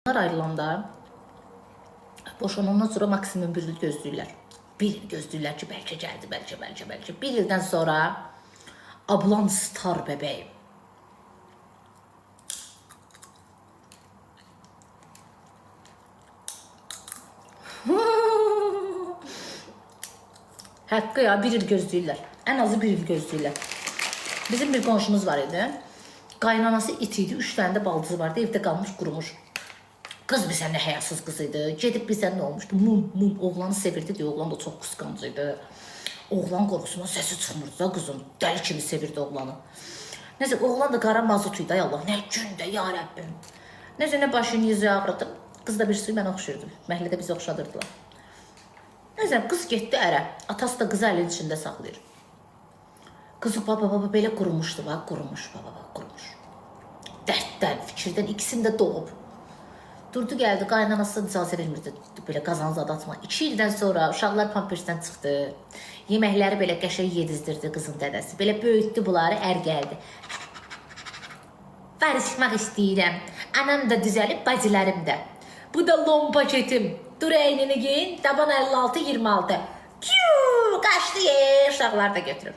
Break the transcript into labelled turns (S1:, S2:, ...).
S1: Bunlar ayrılanda boşanandan sonra maksimum bir il gözləyirlər. Bir il gözləyirlər ki, bəlkə gəldi, bəlkə. Bir ildən sonra ablan star bəbəyim. Haqqı ya, bir il gözləyirlər. Ən azı bir il gözləyirlər. Bizim bir qonşumuz var idi. Qaynanası it idi, 3 dənə də baldızı vardı, evdə qalmış, qurumuş. Qız bilsən nə həyasız qız idi. Gedib bilsən nə olmuşdu? Mum, oğlanı sevirdi deyə, oğlan da çox qısqancı idi. Oğlan qorxusundan səsi çıxmırdı da qızın. Dəli kimi sevirdi oğlanı. Neyse, oğlan da qara mazut idi, ay Allah, nə gündə, ya Rəbbim. Neyse, nə başını yüzü ağrıdı. Qız da birisi mənə oxşayırdı. Məhəllədə bizi oxşadırdılar. Neyse, qız getdi ərə. Atası da qızı əlin içində saxlayır. Qızı baba belə qurumuşdu, qurumuş. Dərddən, fikirdən ikisini də doğub. Durdu gəldi, qaynanası icazə vermirdi belə qazanzad atma. 2 ildən sonra uşaqlar pampersdən çıxdı. Yeməkləri belə qəşəng yedizdirdi qızın dədəsi. Belə böyütdü bunları, ər gəldi. Barışmaq istəyirəm. Anam da düzəlib, bacılarım da. Bu da lom paketim. Dur əynini giyin, taban 56-26. Qaçdı uşaqlar da götürüb.